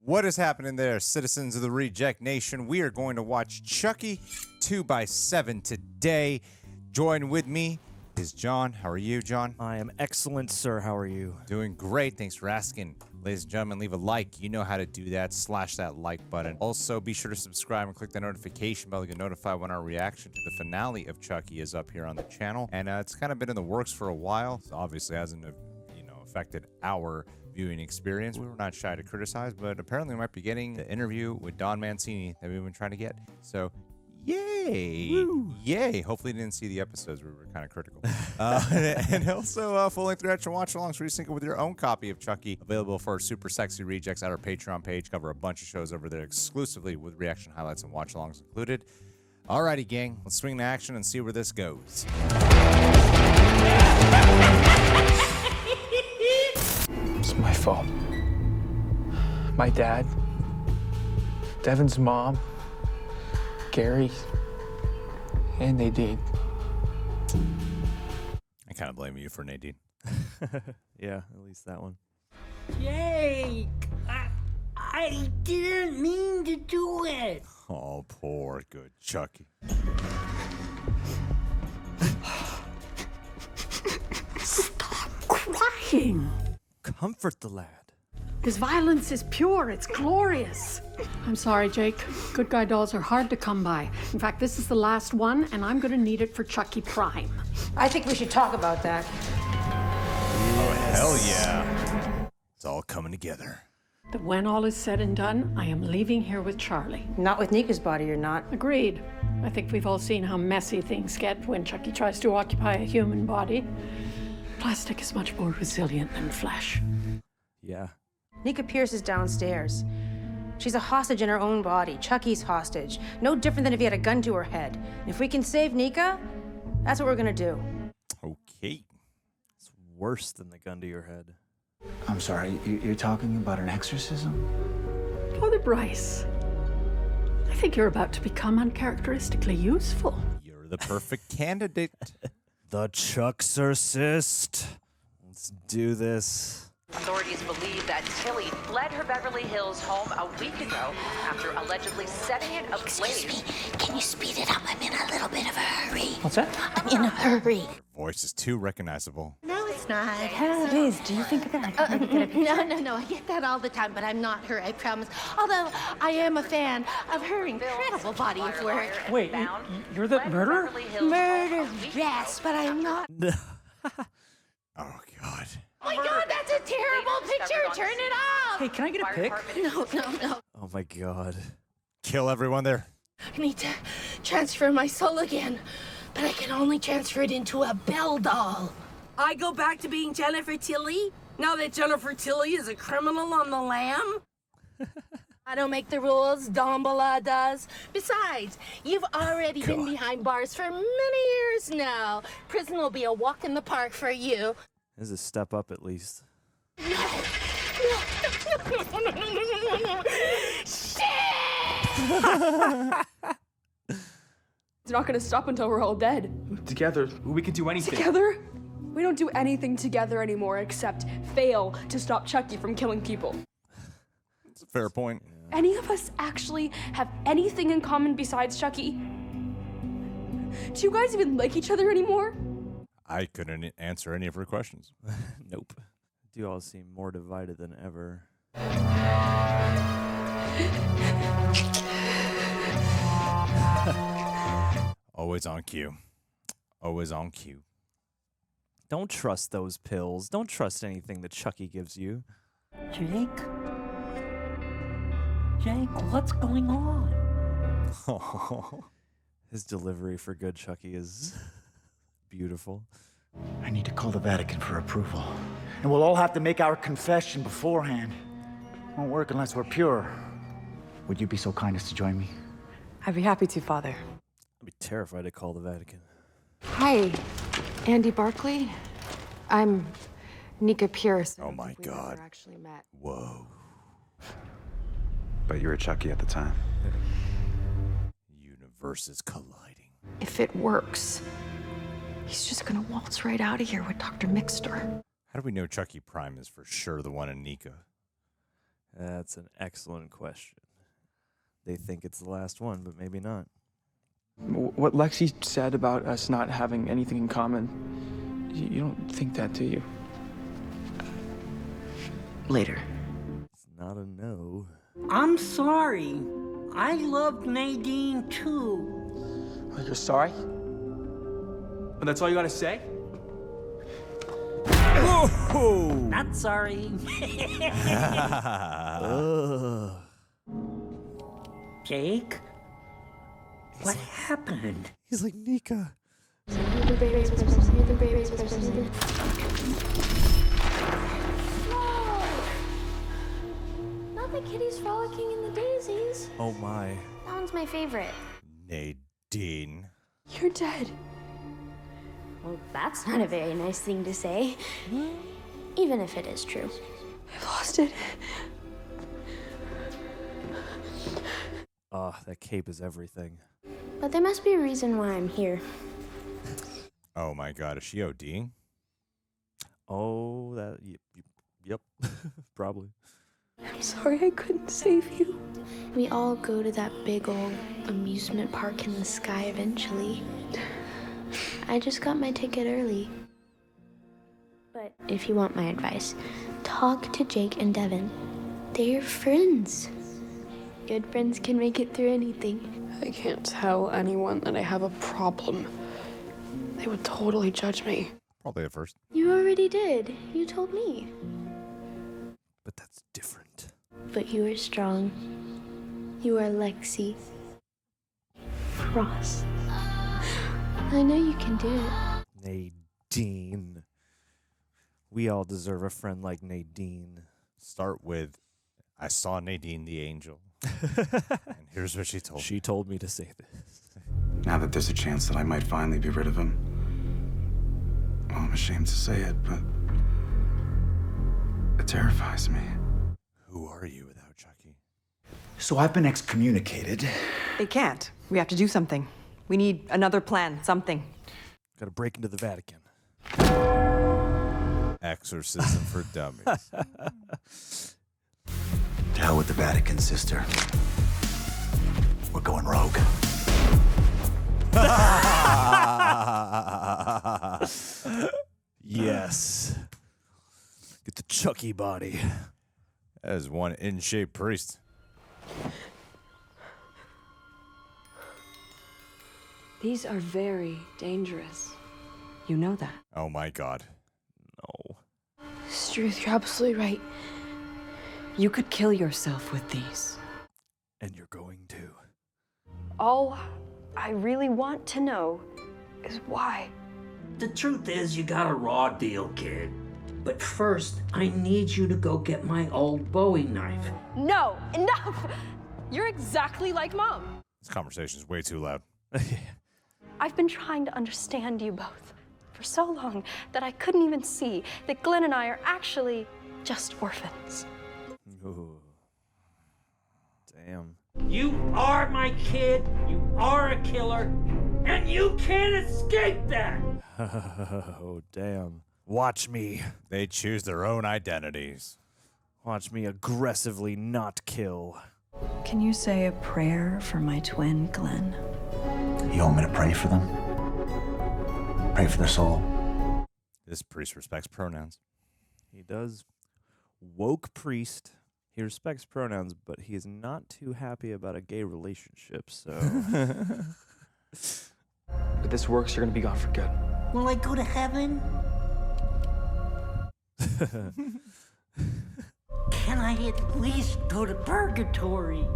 What is happening there, citizens of the Reject Nation? We are going to watch Chucky 2x7 today. Join with me is John. How are you, John? I am excellent, sir. How are you? Doing great. Thanks for asking. Ladies and gentlemen, leave a like. You know how to do that. Slash that like button. Also, be sure to subscribe and click the notification bell to get notified when our reaction to the finale of Chucky is up here on the channel. And it's kind of been in the works for a while. So obviously hasn't, affected our viewing experience. We were not shy to criticize, but apparently we might be getting the interview with Don Mancini that we've been trying to get. So, yay! Woo. Yay! Hopefully you didn't see the episodes. We were kind of critical. And also full-length reaction watch-alongs where you sync it with your own copy of Chucky, available for super sexy rejects at our Patreon page. Cover a bunch of shows over there exclusively with reaction highlights and watch-alongs included. Alrighty, gang. Let's swing to action and see where this goes. It's my fault. My dad, Devon's mom, Gary, and Nadine. I kind of blame you for Nadine. Yeah, at least that one. Jake! I didn't mean to do it! Oh, poor good Chucky. Stop crying! Comfort the lad. His violence is pure, it's glorious. I'm sorry, Jake. Good guy dolls are hard to come by. In fact, this is the last one, and I'm gonna need it for Chucky Prime. I think we should talk about that. Oh, hell yeah. It's all coming together. But when all is said and done, I am leaving here with Charlie. Not with Nika's body, you're not. Agreed. I think we've all seen how messy things get when Chucky tries to occupy a human body. Plastic is much more resilient than flesh. Yeah. Nika Pierce is downstairs. She's a hostage in her own body. Chucky's hostage. No different than if he had a gun to her head. And if we can save Nika, that's what we're gonna do. Okay. It's worse than the gun to your head. I'm sorry, you're talking about an exorcism? Father Bryce, I think you're about to become uncharacteristically useful. You're the perfect candidate. The Chucksorcist. Let's do this. Authorities believe that Tilly fled her Beverly Hills home a week ago after allegedly setting it ablaze. Excuse me, can you speed it up? I'm in a little bit of a hurry. What's that? I'm in a hurry. Your voice is too recognizable. No, it's not. Liz, do you think that I can maybe get a picture? No, I get that all the time, but I'm not her, I promise. Although, I am a fan of her incredible body of work. Wait, you're the murderer? Murder, yes, but I'm not. Oh, God. Oh my God, that's a terrible picture! Turn it off! Hey, can I get a pic? No. Oh my god. Kill everyone there. I need to transfer my soul again, but I can only transfer it into a Belle doll. I go back to being Jennifer Tilly, now that Jennifer Tilly is a criminal on the lam? I don't make the rules, Dombola does. Besides, you've already been behind bars for many years now. Prison will be a walk in the park for you. This is a step up at least. No. Shit! It's not gonna stop until we're all dead. Together, we can do anything. Together? We don't do anything together anymore except fail to stop Chucky from killing people. That's a fair point. Any of us actually have anything in common besides Chucky? Do you guys even like each other anymore? I couldn't answer any of her questions. Nope. You all seem more divided than ever. Always on cue. Always on cue. Don't trust those pills. Don't trust anything that Chucky gives you. Jake, what's going on? His delivery for good Chucky is beautiful. I need to call the Vatican for approval. And we'll all have to make our confession beforehand. Won't work unless we're pure. Would you be so kind as to join me? I'd be happy to, Father. I'd be terrified to call the Vatican. Hi, Andy Barkley. I'm Nika Pierce. Oh my God. Never actually met. Whoa. But you were Chucky at the time. Universes colliding. If it works, he's just gonna waltz right out of here with Dr. Mixter. How do we know Chucky Prime is for sure the one in Nika? That's an excellent question. They think it's the last one, but maybe not. What Lexi said about us not having anything in common, you don't think that, do you? Later. It's not a no. I'm sorry. I loved Nadine too. Oh, you're sorry? And that's all you gotta say? Whoa! Not sorry. Jake? What happened? He's like, Nika. Not the kitties frolicking in the daisies. Oh my. That one's my favorite. Nadine. You're dead. Well, that's not a very nice thing to say. Even if it is true. I've lost it. That cape is everything. But there must be a reason why I'm here. Oh my god, is she ODing? Oh, yep, probably. I'm sorry I couldn't save you. We all go to that big old amusement park in the sky eventually. I just got my ticket early. But if you want my advice, talk to Jake and Devon. They're friends. Good friends can make it through anything. I can't tell anyone that I have a problem. They would totally judge me. Probably at first. You already did. You told me. But that's different. But you are strong. You are Lexi. Cross. I know you can do it. Nadine. We all deserve a friend like Nadine. Start with, I saw Nadine the angel. And here's what she told me. She told me to say this. Now that there's a chance that I might finally be rid of him, well, I'm ashamed to say it, but it terrifies me. Who are you without Chucky? So I've been excommunicated. They can't. We have to do something. We need another plan, something. Gotta break into the Vatican. Exorcism for dummies. To hell with the Vatican, sister. We're going rogue. Yes. Get the Chucky body. That is one in-shape priest. These are very dangerous. You know that. Oh my god. No. Struth, you're absolutely right. You could kill yourself with these. And you're going to. All I really want to know is why. The truth is, you got a raw deal, kid. But first, I need you to go get my old Bowie knife. No, enough! You're exactly like Mom. This conversation is way too loud. I've been trying to understand you both for so long that I couldn't even see that Glenn and I are actually just orphans. Ooh. Damn. You are my kid, you are a killer, and you can't escape that! Oh, damn. Watch me. They choose their own identities. Watch me aggressively not kill. Can you say a prayer for my twin, Glenn? You want me to pray for them? Pray for their soul? This priest respects pronouns. He does. Woke priest. He respects pronouns, but he is not too happy about a gay relationship, so... If this works, you're gonna be gone for good. Will I go to heaven? Can I at least go to purgatory?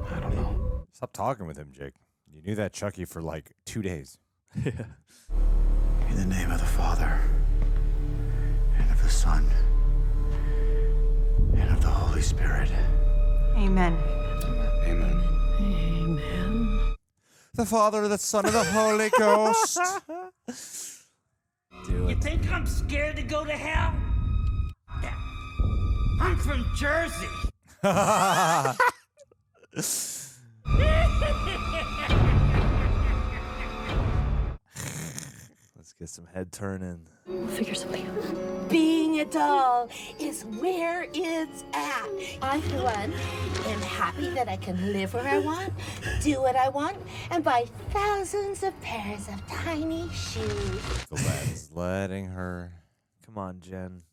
I don't know. Stop talking with him, Jake. You knew that Chucky for like 2 days. In the name of the Father, and of the Son, and of the Holy Spirit. Amen. Amen. Amen. The Father, the Son, and the Holy Ghost. Do You it. think I'm scared to go to hell? Yeah. I'm from Jersey. Let's get some head turning. We'll figure something out. Being a doll is where it's at. I, for one, am happy that I can live where I want, do what I want, and buy thousands of pairs of tiny shoes. Glen's letting her. Come on, Jen.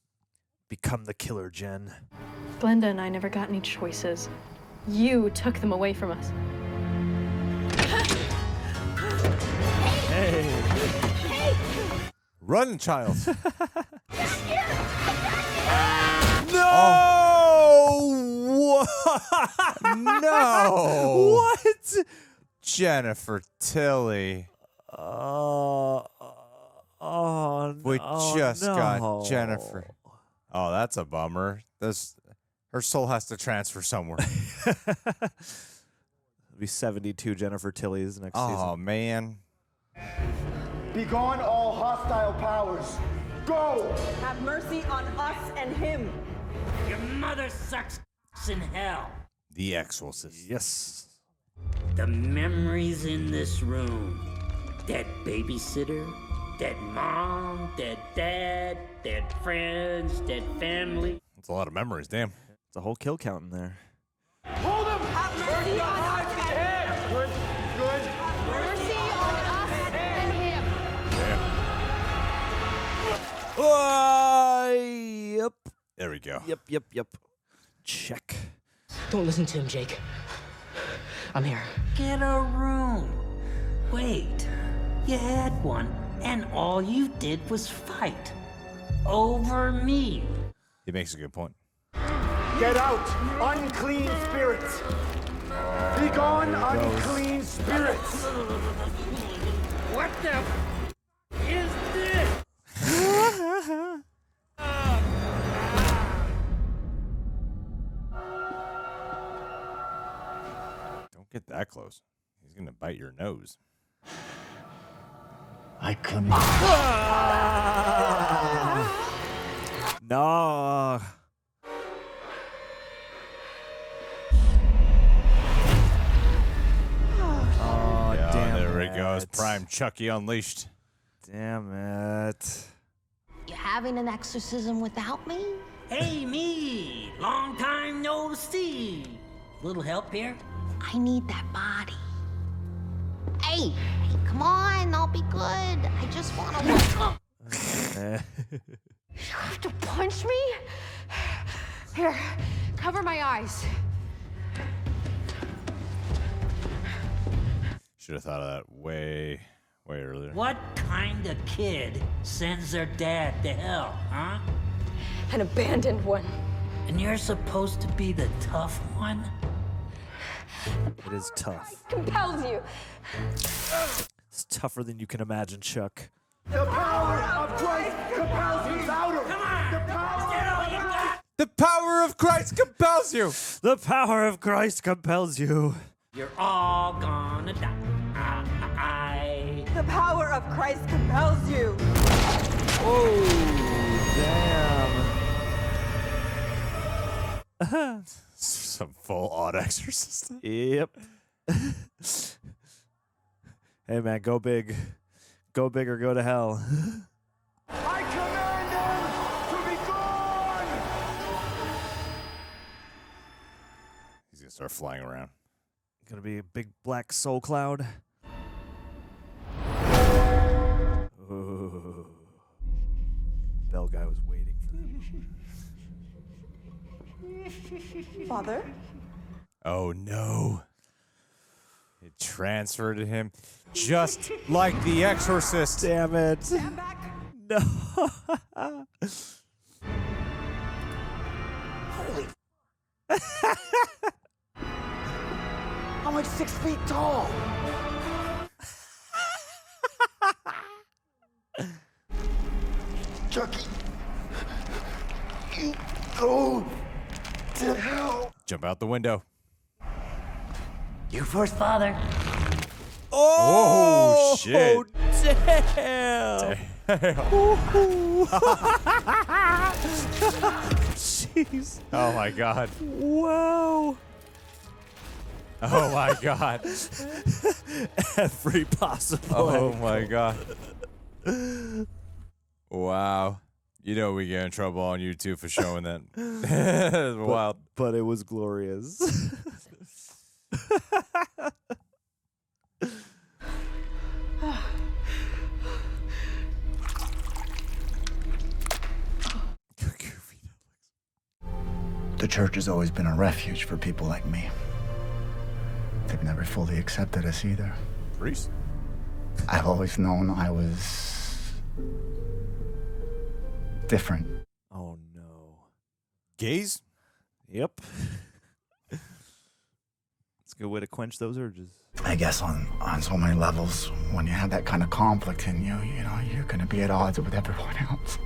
Become the killer, Jen. Glenda and I never got any choices. You took them away from us. Hey! Run, child. No! No! What? Jennifer Tilly. We just got Jennifer. Oh, that's a bummer. Her soul has to transfer somewhere. It'll be 72 Jennifer Tillys next season. Oh, man. Begone all hostile powers. Go! Have mercy on us and him. Your mother sucks in hell. The Exorcist. Yes. The memories in this room. Dead babysitter, dead mom, dead dad, dead friends, dead family. That's a lot of memories, damn. It's a whole kill count in there. Hold him! Have mercy on us and him! Good, good. Mercy on us and him. Yep. There we go. Yep. Check. Don't listen to him, Jake. I'm here. Get a room. Wait, you had one, and all you did was fight. Over me. He makes a good point. Get out, unclean spirits! Begone, unclean spirits! What the is this? Don't get that close. He's going to bite your nose. I come. No. Oh, Yeah, damn there it. he goes. Prime Chucky unleashed. Damn it. You having an exorcism without me? Hey, me! Long time no see. Little help here? I need that body. Hey, come on, I'll be good. I just want to look. You have to punch me? Here, cover my eyes. Should have thought of that way earlier. What kind of kid sends their dad to hell, huh? An abandoned one. And you're supposed to be the tough one? It is tough. Compels you. It's tougher than you can imagine, Chuck. The power of Christ compels you louder! Come on! The power of Christ compels you! The power of Christ compels you. You're all gonna die. The power of Christ compels you. Oh, damn. Some full odd exorcist. Yep. Hey, man, go big. Go big or go to hell. I command them to be gone! He's going to start flying around. Gonna be a big black soul cloud. Oh. Bell guy was waiting for them. Father? Oh, no. It transferred to him just like the Exorcist. Damn it. Stand back. No. Holy. I'm like 6 feet tall. Chucky, you go to hell. Jump out the window. You first, Father. Oh, shit. Damn. Jeez. Oh, my God. Wow. Oh, my God. Every possible. Oh, angle. my God. Wow. You know we get in trouble on YouTube for showing that. Wild. But it was glorious. The church has always been a refuge for people like me. They've never fully accepted us either. Priest? I've always known I was different. Oh no. Gays? Yep. It's a good way to quench those urges. I guess on so many levels, when you have that kind of conflict in you, you know, you're gonna be at odds with everyone else.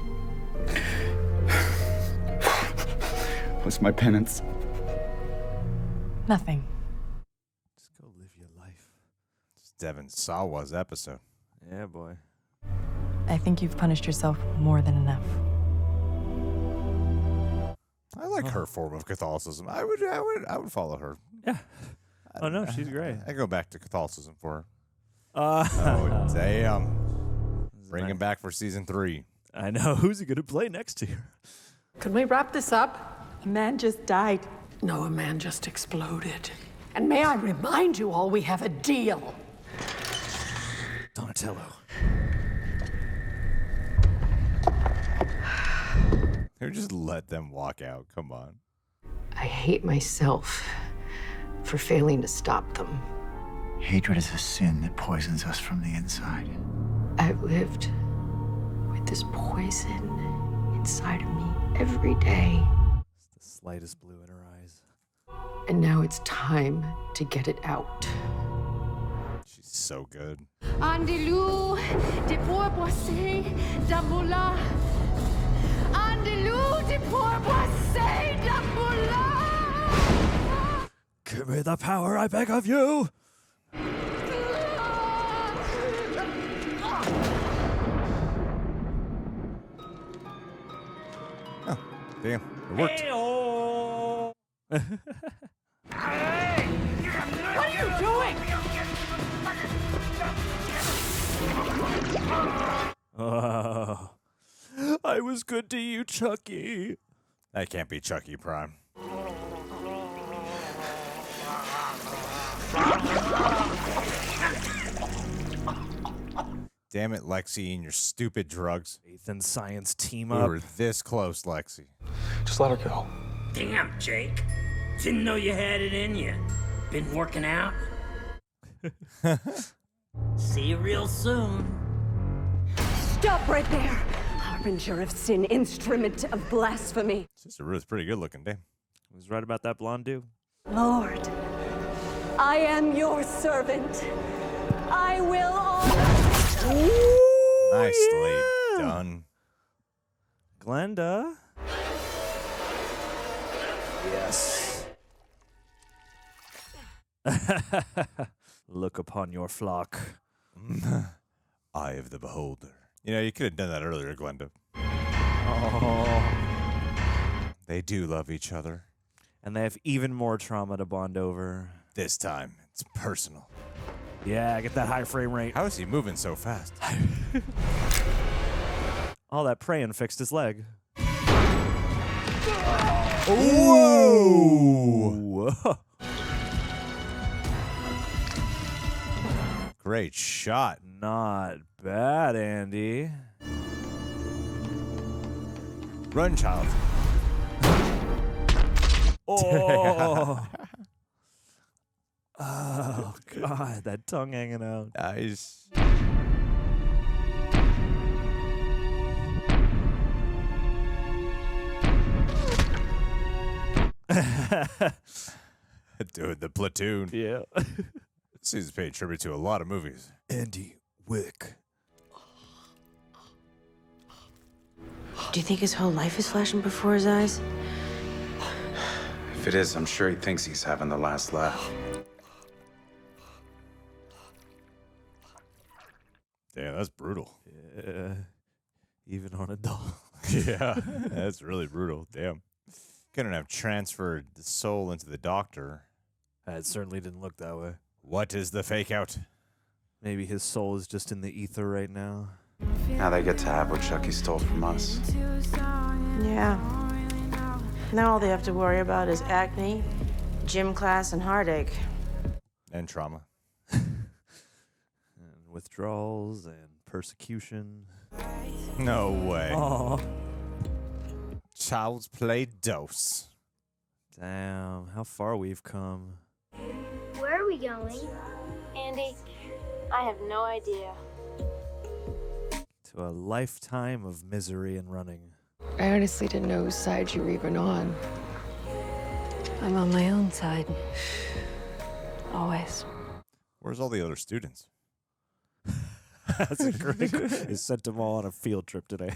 What's my penance? Nothing. Just go live your life. It's Devon Sawa's episode. Yeah, boy. I think you've punished yourself more than enough. I like her form of Catholicism. I would follow her. Yeah. Oh no, she's great. I go back to Catholicism for her. Oh damn! Bring him back for season 3. I know. Who's he gonna play next to you? Can we wrap this up? A man just died. No, a man just exploded. And may I remind you all, we have a deal. Donatello. Who just let them walk out? Come on. I hate myself for failing to stop them. Hatred is a sin that poisons us from the inside. I've lived with this poison inside of me every day. It's the slightest blue in her eyes. And now it's time to get it out. She's so good. Andelou de pourboissé d'amoula. Andelou de pourboissé d'amoula. Give me the power, I beg of you! Oh, damn. It worked. What are you doing? Oh, I was good to you, Chucky. That can't be Chucky Prime. Damn it, Lexi, and your stupid drugs. Faith and science team We up. were this close, Lexi. Just let her go. Damn, Jake. Didn't know you had it in you. Been working out? See you real soon. Stop right there! Harbinger of sin, instrument of blasphemy. Sister Ruth's pretty good looking, damn. I was right about that blonde dude. Lord, I am your servant. I will honor. Nicely done. Glenda. Yes. Look upon your flock. Eye of the beholder. You know, you could have done that earlier, Glenda. Oh. They do love each other. And they have even more trauma to bond over. This time, it's personal. Yeah, get that high frame rate. How is he moving so fast? All that praying fixed his leg. Whoa! Great shot. Not bad, Andy. Run, child. Oh. Oh, God. That tongue hanging out. Nice. Dude, the platoon. Yeah. This season's paid tribute to a lot of movies. Andy Wick. Do you think his whole life is flashing before his eyes? If it is, I'm sure he thinks he's having the last laugh. Damn, that's brutal. Yeah. Even on a doll. Yeah, that's really brutal. Damn. Couldn't have transferred the soul into the doctor. It certainly didn't look that way. What is the fake out? Maybe his soul is just in the ether right now. Now they get to have what Chucky stole from us. Yeah. Now all they have to worry about is acne, gym class, and heartache. And trauma. And withdrawals and persecution. No way. Aw. Child's play dose. Damn, how far we've come. Where are we going? Andy, I have no idea. To a lifetime of misery and running. I honestly didn't know whose side you were even on. I'm on my own side. Always. Where's all the other students? That's a great. They sent them all on a field trip today.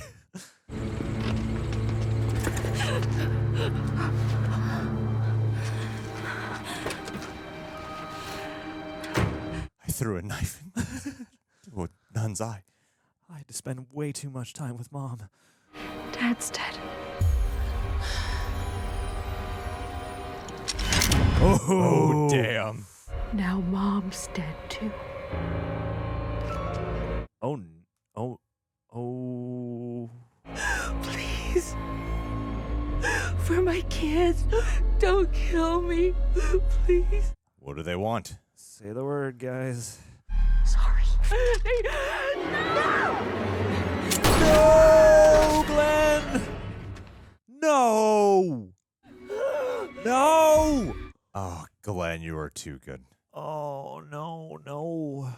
I threw a knife into a nun's eye. I had to spend way too much time with Mom. Dad's dead. Oh, damn. Now Mom's dead too. Oh. Please. For my kids, don't kill me. Please. What do they want? Say the word, guys. Sorry. No, Glenn! No! No! Oh, Glenn, you are too good. Oh, no.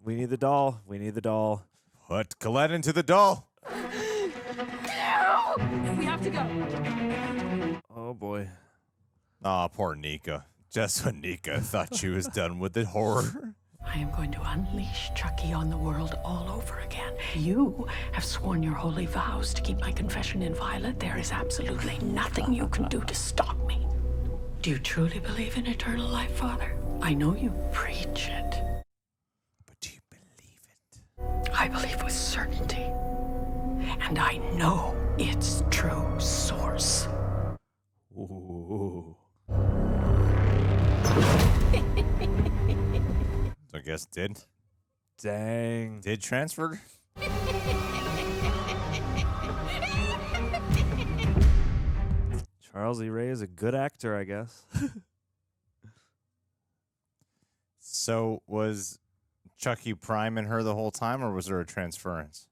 We need the doll. We need the doll. Put Glenn into the doll. No! We have to go. Oh, boy. Aw, poor Nika. Just when Nika thought she was done with the horror. I am going to unleash Chucky on the world all over again. You have sworn your holy vows to keep my confession inviolate. There is absolutely nothing you can do to stop me. Do you truly believe in eternal life, Father? I know you preach it. But do you believe it? I believe with certainty. And I know its true source. Ooh. So I guess did. Dang. Did transfer? Charles E. Ray is a good actor, I guess. So was Chucky priming her the whole time, or was there a transference?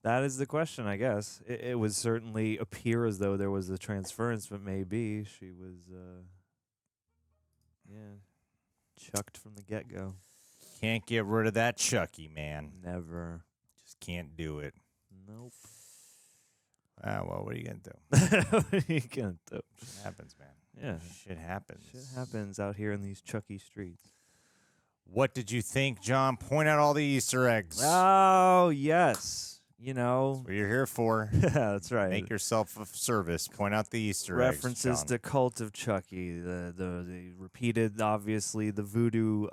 That is the question, I guess. It would certainly appear as though there was a transference, but maybe she was, chucked from the get-go. Can't get rid of that Chucky, man. Never. Just can't do it. Nope. Ah, well, what are you going to do? What are you going to do? Shit happens, man. Yeah. Shit happens. Shit happens out here in these Chucky streets. What did you think, John? Point out all the Easter eggs. Oh, yes. You know. That's what you're here for. Yeah, that's right. Make yourself of service. Point out the Easter References eggs, John. to Cult of Chucky, the repeated, obviously, the voodoo,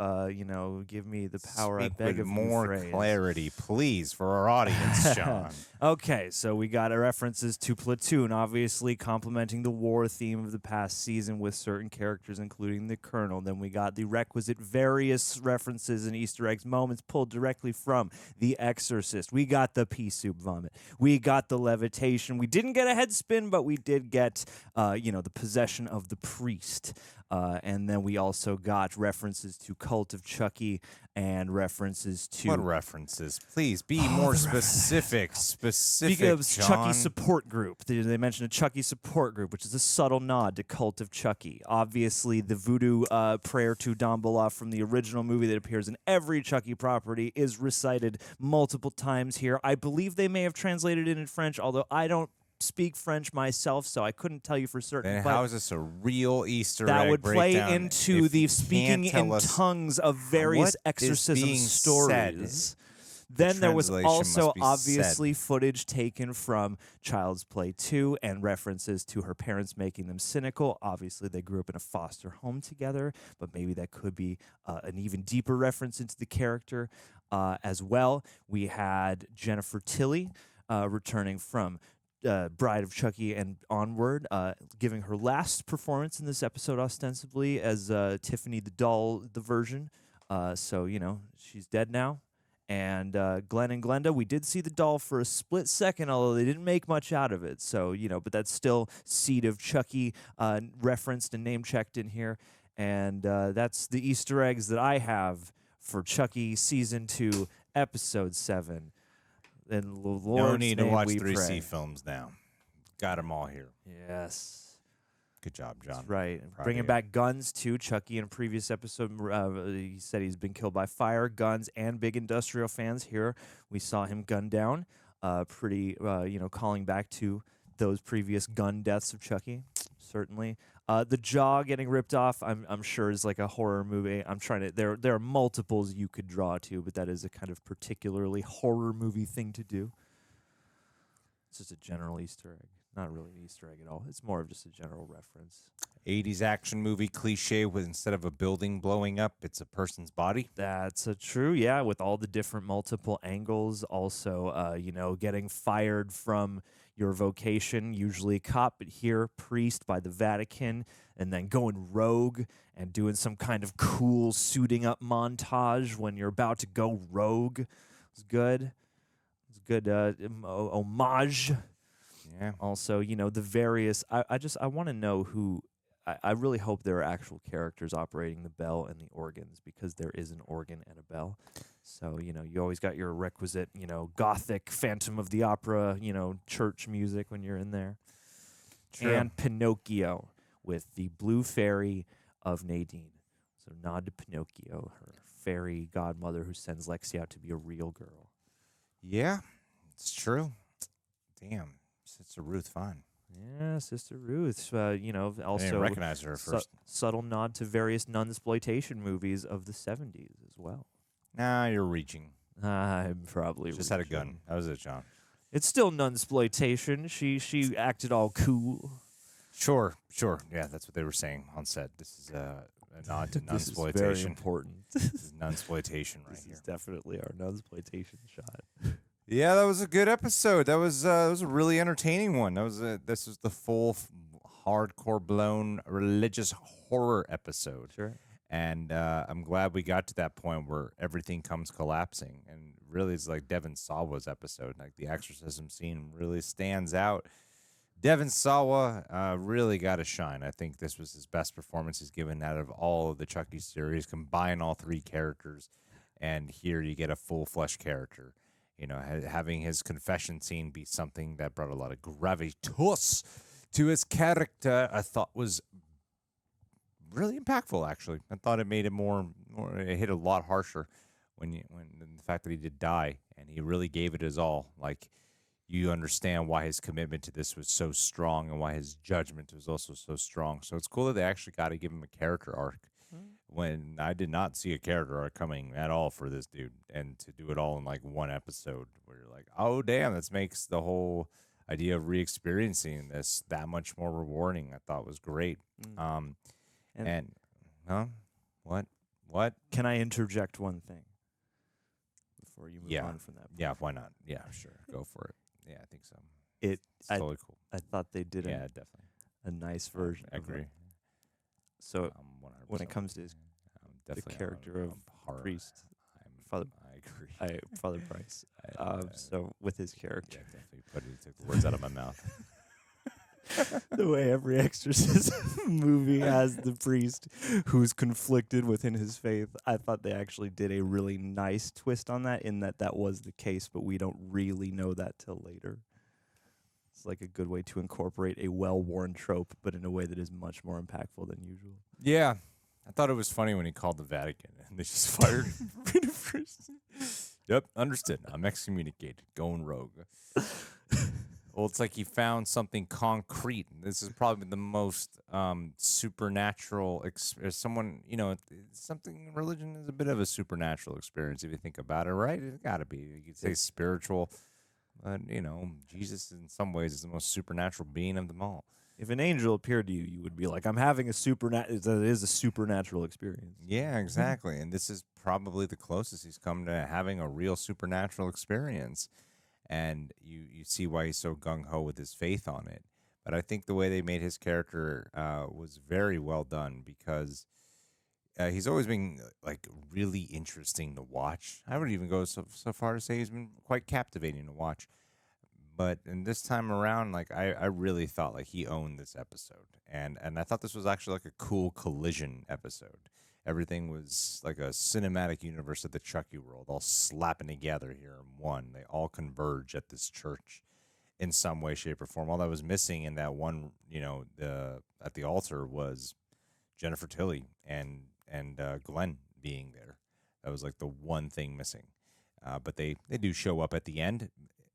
give me the power, Speak I beg with of more you phrase. clarity, please, for our audience, John. Okay, so we got references to Platoon, obviously complementing the war theme of the past season with certain characters, including the Colonel. Then we got the requisite various references and Easter eggs moments pulled directly from The Exorcist. We got the pea soup vomit. We got the levitation. We didn't get a head spin, but we did get, the possession of the priest. And then we also got references to Cult of Chucky and references to... What references? Please be more specific. Specific, Speaking of John. Chucky support group, they mentioned a Chucky support group, which is a subtle nod to Cult of Chucky. Obviously, the voodoo prayer to Damballa from the original movie that appears in every Chucky property is recited multiple times here. I believe they may have translated it in French, although I don't speak French myself, so I couldn't tell you for certain. Then how is this a real Easter egg that would play breakdown into if the you speaking can't tell in us tongues of various what is exorcism being stories. said? Then there was translation also must be obviously footage taken from Child's Play 2 and references to her parents making them cynical. Obviously, they grew up in a foster home together, but maybe that could be an even deeper reference into the character as well. We had Jennifer Tilly returning from Bride of Chucky and onward, giving her last performance in this episode ostensibly as Tiffany the doll, the version. So, she's dead now. And Glen and Glenda, we did see the doll for a split second, although they didn't make much out of it. So, but that's still Seed of Chucky referenced and name-checked in here. And that's the Easter eggs that I have for Chucky Season 2, Episode 7. In the Lord's No need to name watch we 3C pray. films now. Got them all here. Yes. Good job, John. That's right. Proud of Bringing you. back guns, too. Chucky in a previous episode, he said he's been killed by fire, guns, and big industrial fans. Here, we saw him gunned down. Calling back to those previous gun deaths of Chucky, certainly. The jaw getting ripped off, I'm sure is like a horror movie. I'm trying to, there are multiples you could draw to, but that is a kind of particularly horror movie thing to do. It's just a general Easter egg. Not really an Easter egg at all. It's more of just a general reference. 80s action movie cliche with instead of a building blowing up, it's a person's body. That's true, yeah, with all the different multiple angles. Also, getting fired from your vocation, usually cop, but here, priest by the Vatican, and then going rogue and doing some kind of cool suiting up montage when you're about to go rogue. It's good. It's good homage. Yeah. Also, the various. I want to know who. I really hope there are actual characters operating the bell and the organs, because there is an organ and a bell. So you always got your requisite gothic Phantom of the Opera church music when you're in there. True. And Pinocchio with the blue fairy of Nadine. So nod to Pinocchio, her fairy godmother who sends Lexi out to be a real girl. Yeah, it's true. Damn. Sister Ruth, fine. Yeah, Sister Ruth. Also I didn't recognize her at first. Subtle nod to various nunsploitation movies of the 70s as well. Nah, you're reaching. I'm probably Just had a gun. That was it, John. It's still nunsploitation. She acted all cool. Sure. Yeah, that's what they were saying on set. This is a nod to This is nunsploitation. very important. This is nunsploitation right This here. is definitely our nunsploitation shot. Yeah, that was a good episode. That was a really entertaining one. This was the full hardcore blown religious horror episode. Sure. And I'm glad we got to that point where everything comes collapsing. And really, it's like Devon Sawa's episode. Like the exorcism scene really stands out. Devon Sawa really got to shine. I think this was his best performance he's given out of all of the Chucky series. Combine all three characters, and here you get a full-fledged character. Having his confession scene be something that brought a lot of gravitas to his character, I thought was really impactful. Actually, I thought it made it more it hit a lot harsher when the fact that he did die, and he really gave it his all. Like, you understand why his commitment to this was so strong, and why his judgment was also so strong. So it's cool that they actually got to give him a character arc. When I did not see a character arc coming at all for this dude, and to do it all in like one episode, where you're like, oh damn, this makes the whole idea of re-experiencing this that much more rewarding. I thought was great. What? Can I interject one thing before you move on from that? Yeah, why not? Yeah, sure, go for it. Yeah, I think so. It's totally cool. I thought they did definitely a nice version. I agree. So when it comes to the character of priest, I agree. Father Bryce. So with his character, definitely took the words out of my mouth. The way every exorcism movie has the priest who's conflicted within his faith, I thought they actually did a really nice twist on that, in that was the case, but we don't really know that till later. It's like a good way to incorporate a well-worn trope, but in a way that is much more impactful than usual. Yeah, I thought it was funny when he called the Vatican and they just fired him. Yep, understood. I'm excommunicated, going rogue. Well, it's like he found something concrete. This is probably the most supernatural someone, something, religion is a bit of a supernatural experience if you think about it, right? It's got to be. You could say spiritual, but, Jesus in some ways is the most supernatural being of them all. If an angel appeared to you, you would be like, I'm having it is a supernatural experience. Yeah, exactly. And this is probably the closest he's come to having a real supernatural experience. And you see why he's so gung-ho with his faith on it. But I think the way they made his character was very well done, because he's always been like really interesting to watch. I would even go so far to say he's been quite captivating to watch. But in this time around, like I really thought like he owned this episode, and I thought this was actually like a cool collision episode. Everything was like a cinematic universe of the Chucky world, all slapping together here in one. They all converge at this church in some way, shape, or form. All that was missing in that one, at the altar was Jennifer Tilly and Glenn being there. That was like the one thing missing. But they do show up at the end.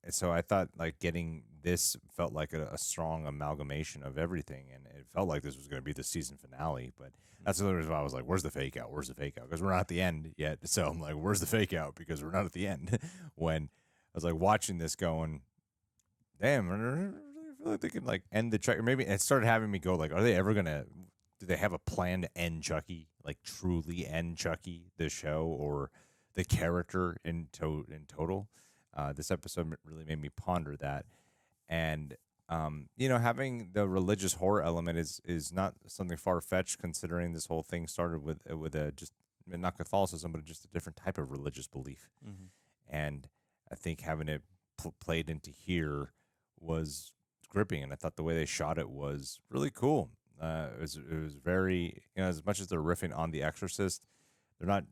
So I thought like getting this felt like a strong amalgamation of everything, and it felt like this was going to be the season finale. But that's the reason why I was like, "Where's the fake out? Where's the fake out?" Because we're not at the end yet. So I'm like, "Where's the fake out?" Because we're not at the end. When I was like watching this, going, "Damn, I really feel like they could like end the Chucky." Or maybe it started having me go like, "Are they ever gonna? Do they have a plan to end Chucky? Like truly end Chucky, the show, or the character in total?" This episode really made me ponder that, and having the religious horror element is not something far fetched, considering this whole thing started with a just not Catholicism, but just a different type of religious belief. Mm-hmm. And I think having it played into here was gripping, and I thought the way they shot it was really cool. It was very, as much as they're riffing on The Exorcist, they're not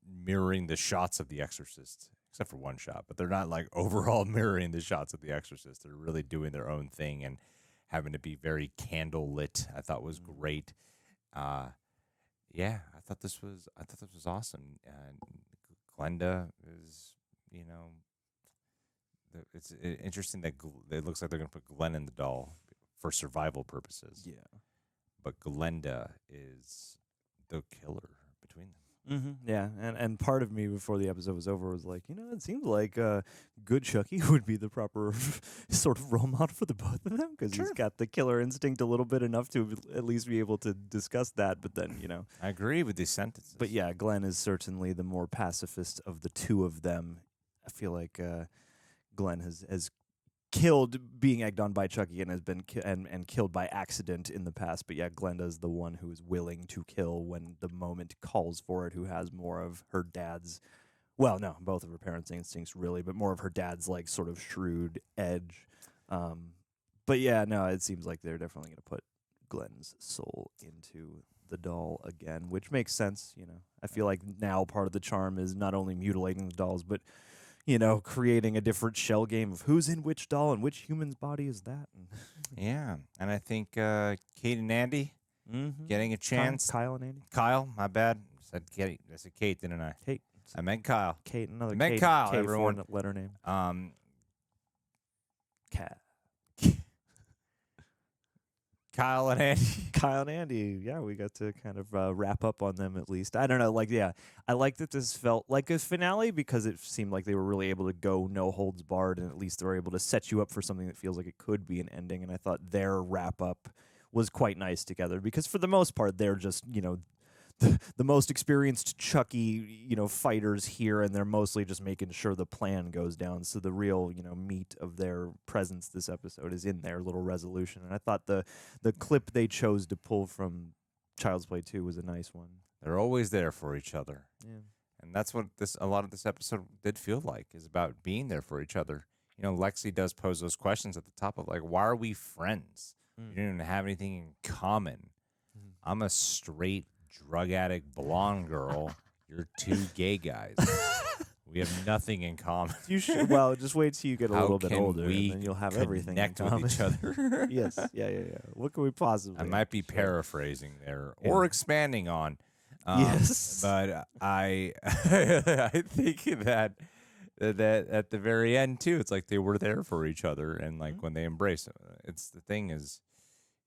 mirroring the shots of The Exorcist, except for one shot, but they're not like overall mirroring the shots of The Exorcist. They're really doing their own thing and having to be very candle lit. I thought was great. I thought this was awesome. And Glenda is, it's interesting that it looks like they're going to put Glenn in the doll for survival purposes. Yeah. But Glenda is the killer between them. Mm-hmm. Yeah, and part of me before the episode was over was like, it seems like good Chucky would be the proper sort of role model for the both of them, because he's got the killer instinct a little bit enough to at least be able to discuss that. But then, I agree with these sentences. But yeah, Glenn is certainly the more pacifist of the two of them. I feel like Glenn has killed, being egged on by Chucky, and has been and killed by accident in the past. But yeah, Glenda's the one who is willing to kill when the moment calls for it, who has more of her dad's, well, no, both of her parents' instincts really, but more of her dad's like sort of shrewd edge. But yeah, no, it seems like they're definitely going to put Glenn's soul into the doll again, which makes sense. I feel like now part of the charm is not only mutilating the dolls, but creating a different shell game of who's in which doll and which human's body is that. Yeah, and I think Kate and Andy getting a chance. Kyle and Andy. Kyle, my bad. I said Kate, didn't I? Kate. I meant Kyle. Kate, another I meant Kate, Kyle, K everyone. Letter name. Cat. Kyle and Andy. Kyle and Andy. Yeah, we got to kind of wrap up on them at least. I don't know. I like that this felt like a finale because it seemed like they were really able to go no holds barred, and at least they were able to set you up for something that feels like it could be an ending. And I thought their wrap up was quite nice together because for the most part, they're just, the most experienced Chucky, fighters here, and they're mostly just making sure the plan goes down. So the real, meat of their presence this episode is in their little resolution. And I thought the clip they chose to pull from Child's Play 2 was a nice one. They're always there for each other. Yeah. And that's what a lot of this episode did feel like, is about being there for each other. Lexi does pose those questions at the top of like, why are we friends? You don't even have anything in common. I'm a straight drug addict blonde girl. You're two gay guys. We have nothing in common. You should. Well, just wait till you get a little bit older, we and then you'll have everything in connect common. with each other? Yes. Yeah. What can we possibly? I might be paraphrasing there or expanding on. Yes. But I think that at the very end too, it's like they were there for each other, and like when they embrace it, it's the thing is,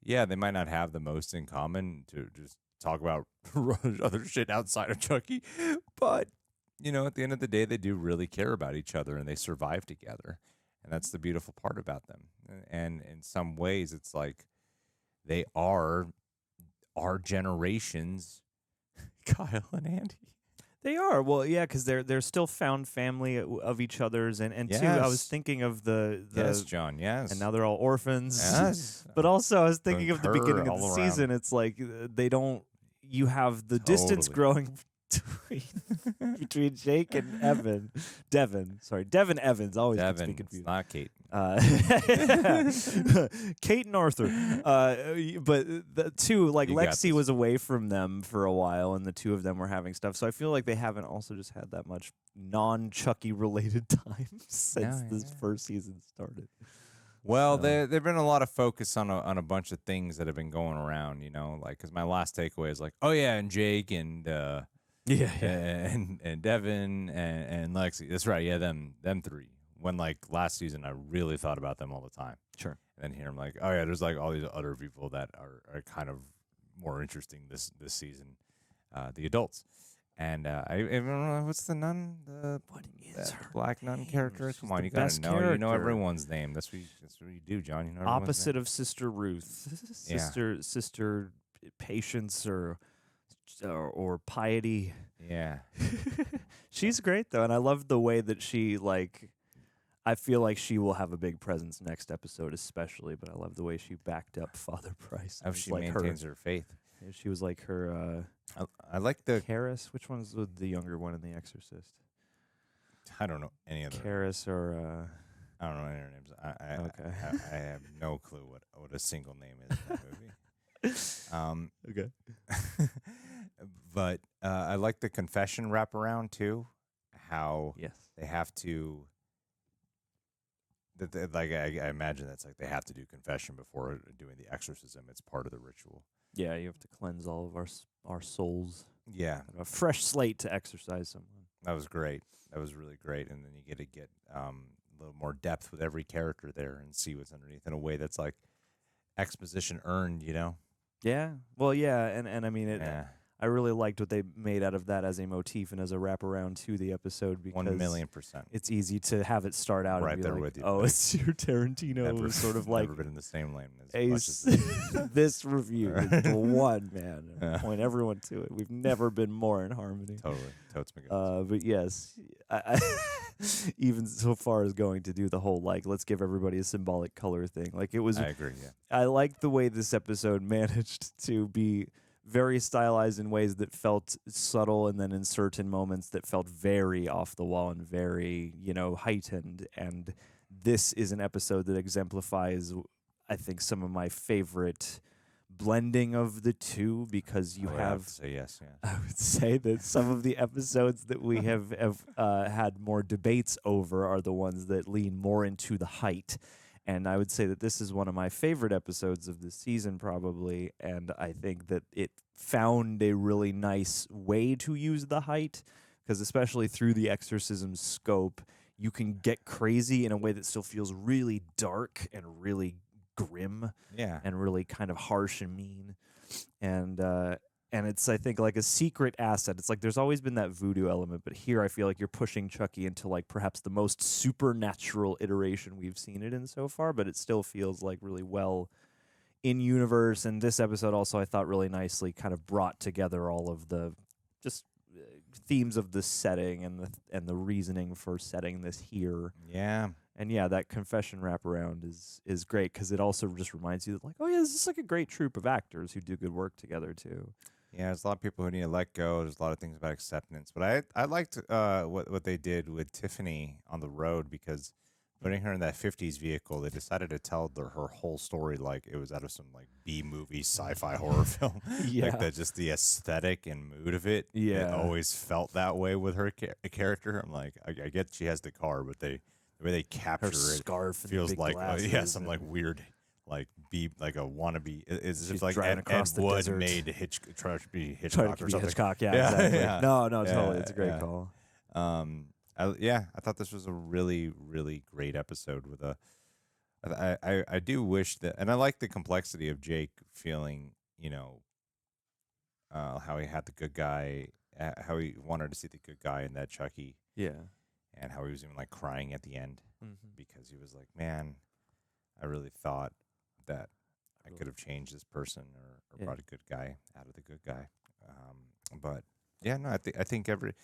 yeah, they might not have the most in common to just talk about other shit outside of Chucky, but at the end of the day, they do really care about each other and they survive together, and that's the beautiful part about them. And in some ways, it's like they are our generation's Kyle and Andy. They are. Well, yeah, because they're still found family of each other's, and Yes. too, I was thinking of the Yes, John, yes. and now they're all orphans. Yes. But also, I was thinking of the Concur beginning of all the around. season. It's like they don't, you have the distance growing between Jake and Devon. Sorry, Devon Evans. Always gets me confused. Not Kate. Kate and Arthur. But the two, like You got Lexi this. was away from them for a while, and the two of them were having stuff. So I feel like they haven't also just had that much non-Chucky related time since this first season started. Well, there've been a lot of focus on a bunch of things that have been going around, you know, like because my last takeaway is like, oh yeah, and Jake and and Devon and Lexi. That's right, yeah, them three. When like last season, I really thought about them all the time. Sure. And then here I'm like, oh yeah, there's like all these other people that are kind of more interesting this season, the adults. And what's the nun? What is her black nun character? Come on, the you gotta best know. You know character. everyone's name. That's what you do, John. You know everyone's Opposite name. of Sister Ruth, Yeah. sister patience or piety. Yeah. She's great though, and I love the way that she like. I feel like she will have a big presence next episode, especially. But I love the way she backed up Father Price. How It was she like maintains her faith. Yeah, she was like her. I like the Karis. Which one's the younger one in The Exorcist? I don't know any of them. Karis or. I don't know any of their names. I have no clue what a single name is in that movie. Okay. But I like the confession wraparound too. How they have to. Like I imagine that's like they have to do confession before doing the exorcism. It's part of the ritual. Yeah, you have to cleanse all of our souls. Yeah, a fresh slate to exorcise someone. That was great. That was really great. And then you get to get a little more depth with every character there and see what's underneath in a way that's like exposition earned, you know? Yeah. Well, yeah, and I mean it. Yeah. I really liked what they made out of that as a motif and as a wraparound to the episode because 1,000,000%. It's easy to have it start out Right and be there like, with you. oh, But it's your Tarantino sort of like never been in the same lane as much as this review is the one, man. Point everyone to it. We've never been more in harmony. Totally. Totes McGinnis. But yes, I even so far as going to do the whole like let's give everybody a symbolic color thing. Like it was. I agree. Yeah. I liked the way this episode managed to be very stylized in ways that felt subtle, and then in certain moments that felt very off the wall and very, heightened. And this is an episode that exemplifies, I think, some of my favorite blending of the two because you I have would say yes. Yeah. I would say that some of the episodes that we have had more debates over are the ones that lean more into the height. And I would say that this is one of my favorite episodes of this season, probably. And I think that it found a really nice way to use the height, because especially through the exorcism scope, you can get crazy in a way that still feels really dark and really grim. Yeah. And really kind of harsh and mean. And it's, I think, like a secret asset. It's like there's always been that voodoo element, but here I feel like you're pushing Chucky into like perhaps the most supernatural iteration we've seen it in so far, but it still feels like really well in universe. And this episode also, I thought, really nicely kind of brought together all of the just themes of the setting and the reasoning for setting this here. Yeah. And yeah, that confession wraparound is great because it also just reminds you that like, oh yeah, this is like a great troupe of actors who do good work together too. Yeah, there's a lot of people who need to let go. There's a lot of things about acceptance. But I liked what they did with Tiffany on the road, because putting her in that 50s vehicle, they decided to tell her whole story like it was out of some like B-movie sci-fi horror film. Yeah. Like just the aesthetic and mood of it. Yeah. It always felt that way with her character. I'm like, I get she has the car, but the way they capture it scarf and feels big like glasses some like weird like like a wannabe. It's She's just like driving Ed across the Wood desert. made try to be Try Hitchcock to or be something. Hitchcock, yeah, exactly. Yeah. No, totally. It's a great call. I thought this was a really, really great episode with I do wish that, and I like the complexity of Jake feeling, how he had the good guy, how he wanted to see the good guy in that Chucky. Yeah. And how he was even like crying at the end because he was like, man, I really thought that I could have changed this person or brought a good guy out of the good guy. But yeah, no, I think this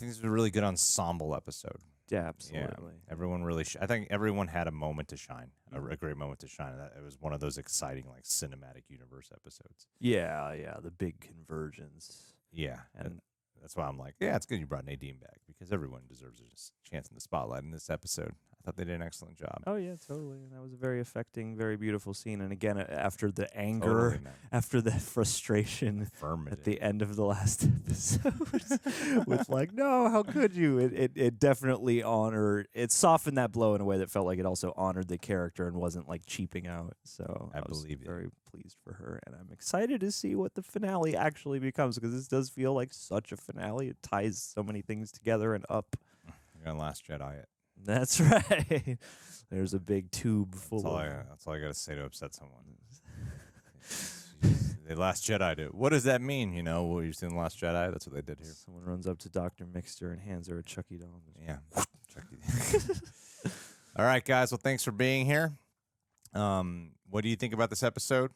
is a really good ensemble episode. Yeah, absolutely. Everyone really, I think everyone had a moment to shine, a great moment to shine. It was one of those exciting, like, cinematic universe episodes. Yeah, the big convergence. Yeah, and that's why I'm like, yeah, it's good you brought Nadine back because everyone deserves a chance in the spotlight in this episode. I thought they did an excellent job. Oh yeah, totally. And that was a very affecting, very beautiful scene. And again, after the anger, after the frustration at the end of the last episode, with like, no, how could you? It definitely it softened that blow in a way that felt like it also honored the character and wasn't like cheaping out. So I was very pleased for her, and I'm excited to see what the finale actually becomes because this does feel like such a finale. It ties so many things together and up. You're gonna Last Jedi it. That's right. There's a big tube full That's all I got to say to upset someone. They Last Jedi'd it. What does that mean? You know, what you've seen The Last Jedi? That's what they did here. Someone runs up to Dr. Mixter and hands her a Chucky doll. Yeah. Chucky. All right, guys. Well, thanks for being here. What do you think about this episode?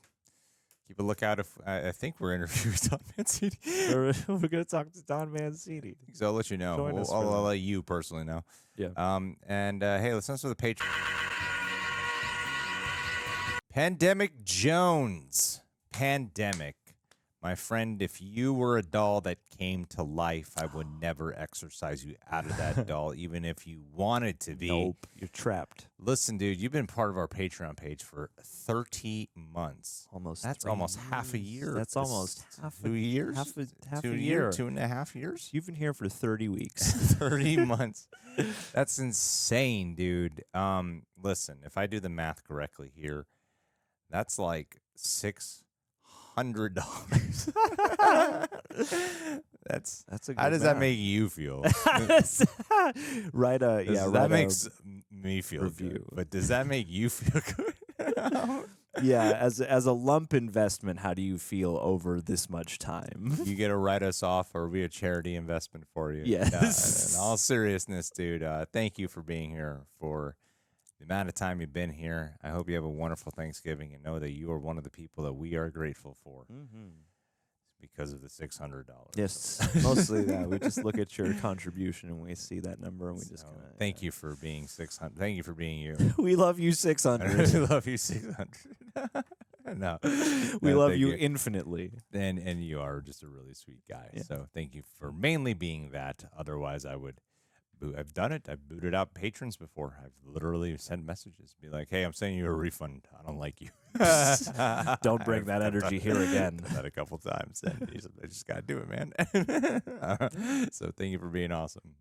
Keep a lookout. If I think we're interviewing Don Mancini. We're going to talk to Don Mancini. So I'll let you know. I'll let you personally know. Yeah. And hey, let's listen to the Patron. Pandemic Jones. Pandemic. My friend, if you were a doll that came to life, I would never exorcise you out of that doll, even if you wanted to be. Nope, you're trapped. Listen, dude, you've been part of our Patreon page for 30 months. That's almost half a year. That's almost half 2 years. Half a a year. year. 2.5 years. You've been here for 30 weeks. 30 months. That's insane, dude. Listen, if I do the math correctly here, that's like $600. That's a good how does math. that make you feel? Right. That makes me feel good. But does that make you feel good? Yeah, as a lump investment, how do you feel over this much time? You get to write us off, or be a charity investment for you. Yes. In all seriousness, dude, thank you for being here for the amount of time you've been here. I hope you have a wonderful Thanksgiving and know that you are one of the people that we are grateful for because of the $600. Yes, mostly that. We just look at your contribution and we see that number and we just kind of. Thank you for being 600. Thank you for being you. We love you 600. We love you 600. No, we love you infinitely. And you are just a really sweet guy. Yeah. So thank you for mainly being that. Otherwise, I've done it. I've booted out patrons before. I've literally sent messages, be like, "Hey, I'm sending you a refund. I don't like you." Don't bring that energy here again. I've done that a couple times, and I just gotta do it, man. So thank you for being awesome.